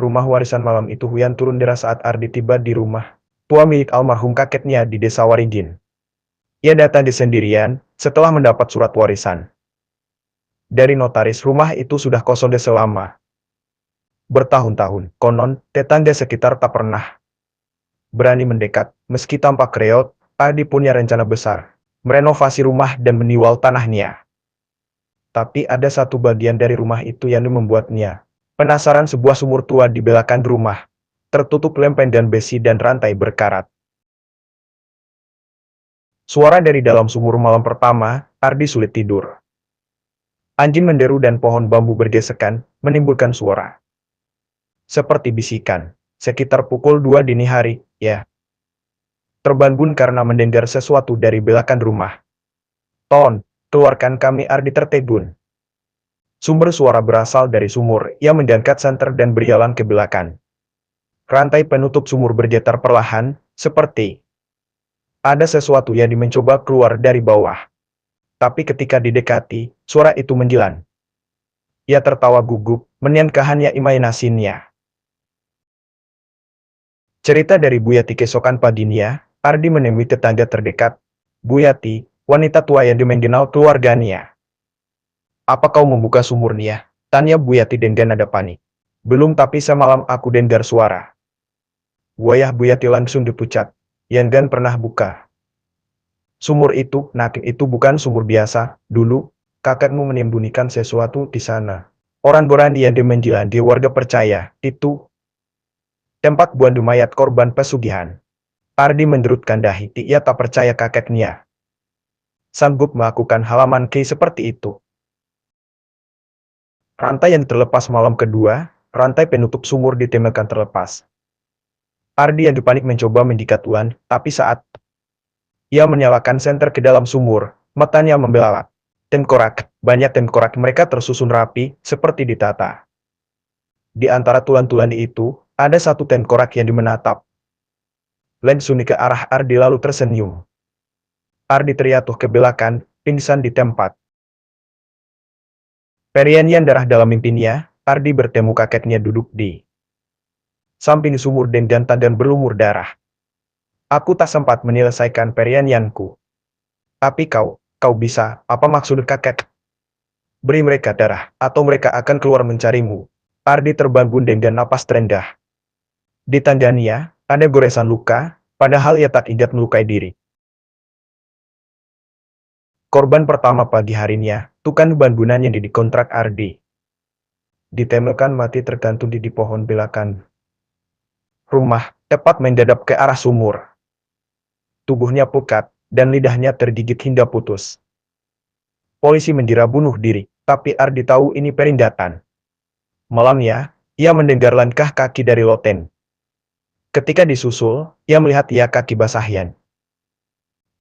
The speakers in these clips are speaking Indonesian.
Rumah warisan malam itu hujan turun deras saat Ardi tiba di rumah tua milik almarhum kakeknya di desa Waringin. Ia datang di sendirian setelah mendapat surat warisan dari notaris. Rumah itu sudah kosong selama bertahun-tahun. Konon, tetangga sekitar tak pernah berani mendekat. Meski tampak reot, Ardi punya rencana besar merenovasi rumah dan menjual tanahnya. Tapi ada satu bagian dari rumah itu yang membuatnya penasaran. Sebuah sumur tua di belakang rumah, tertutup lempeng dan besi dan rantai berkarat. Suara dari dalam sumur. Malam pertama, Ardi sulit tidur. Anjing menderu dan pohon bambu bergesekan, menimbulkan suara seperti bisikan. Sekitar pukul 2 dini hari, ya. Terbangun karena mendengar sesuatu dari belakang rumah. "Ton, keluarkan kami!" Ardi tertegun. Sumber suara berasal dari sumur. Ia mengangkat senter dan berjalan ke belakang. Rantai penutup sumur bergetar perlahan, seperti ada sesuatu yang mencoba keluar dari bawah. Tapi ketika didekati, suara itu menjilan. Ia tertawa gugup, menyangka hanya imajinasinya. Cerita dari Buyati. Keesokan paginya, Ardi menemui tetangga terdekat, Buyati, wanita tua yang dimengenal keluarganya. "Apa kau membuka sumurnya?" tanya Buyati dengan nada panik. "Belum, tapi semalam aku dengar suara." Wajah Buyati langsung dipucat. "Yang pernah buka sumur itu?" "Nah, itu bukan sumur biasa. Dulu, kakekmu menyembunyikan sesuatu di sana. Orang-orang yang menjilan di warga percaya itu tempat buang mayat korban pesugihan." Ardi mengerutkan dahi. Ia tak percaya kakeknya sanggup melakukan halaman seperti itu. Rantai yang terlepas. Malam kedua, rantai penutup sumur ditemukan terlepas. Ardi yang panik mencoba mendekat Tuan, tapi saat ia menyalakan senter ke dalam sumur, matanya membelalak. Banyak tengkorak mereka tersusun rapi, seperti ditata. Di antara tulan-tulan itu, ada satu tengkorak yang menatap langsung ke arah Ardi lalu tersenyum. Ardi terjatuh ke belakang, pingsan di tempat. Perianyan darah dalam mimpinya, Ardi bertemu kakeknya duduk di samping sumur dengan tangan berlumur darah. "Aku tak sempat menyelesaikan perianyanku." "Tapi kau bisa." "Apa maksud kakek?" "Beri mereka darah, atau mereka akan keluar mencarimu." Ardi terbangun dengan napas terendah. Di tangannya, ada goresan luka, padahal ia tak ingat melukai diri. Korban pertama pagi harinya, tukang bangunan yang dikontrak Ardi, ditemukan mati tergantung di pohon belakang rumah, tepat menghadap ke arah sumur. Tubuhnya pucat, dan lidahnya tergigit hingga putus. Polisi mengira bunuh diri, tapi Ardi tahu ini peringatan. Malamnya, ia mendengar langkah kaki dari loteng. Ketika disusul, ia melihat kaki basahian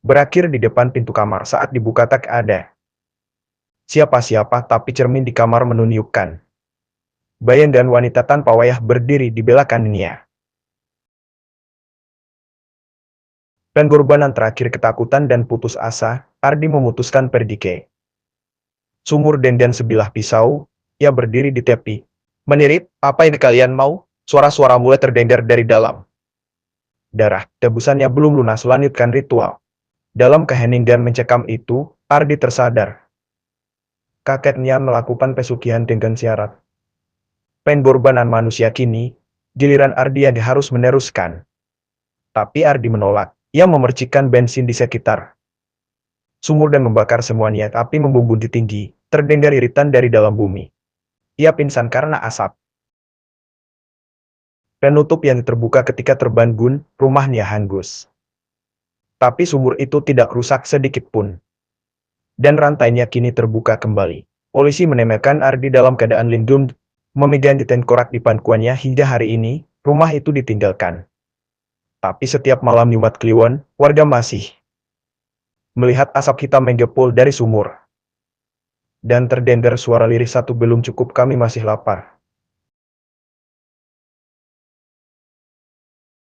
berakhir di depan pintu kamar. Saat dibuka tak ada siapa-siapa, tapi cermin di kamar menunjukkan bayangan wanita tanpa wajah berdiri di belakangnya. Pengorbanan terakhir. Ketakutan dan putus asa, Ardi memutuskan pergi ke sumur dengan sebilah pisau. Ia berdiri di tepi, menirit. "Apa yang kalian mau?" Suara-suara mulai terdengar dari dalam. Darah tebusannya belum lunas lanjutkan ritual. Dalam keheningan mencekam itu, Ardi tersadar. Kakeknya melakukan pesugihan dengan syarat pengorbanan manusia. Kini, giliran Ardi yang harus meneruskan. Tapi Ardi menolak. Ia memercikkan bensin di sekitar sumur dan membakar semuanya. Api membumbung di tinggi, terdengar iritan dari dalam bumi. Ia pingsan karena asap. Penutup yang terbuka ketika terbangun, rumahnya hangus. Tapi sumur itu tidak rusak sedikit pun. Dan rantainya kini terbuka kembali. Polisi menemukan Ardi dalam keadaan lindung, memegang tengkorak di pangkuannya. Hingga hari ini, rumah itu ditinggalkan. Tapi setiap malam lewat Kliwon, warga masih melihat asap hitam menggepul dari sumur. Dan terdengar suara lirih, "Satu belum cukup, kami masih lapar."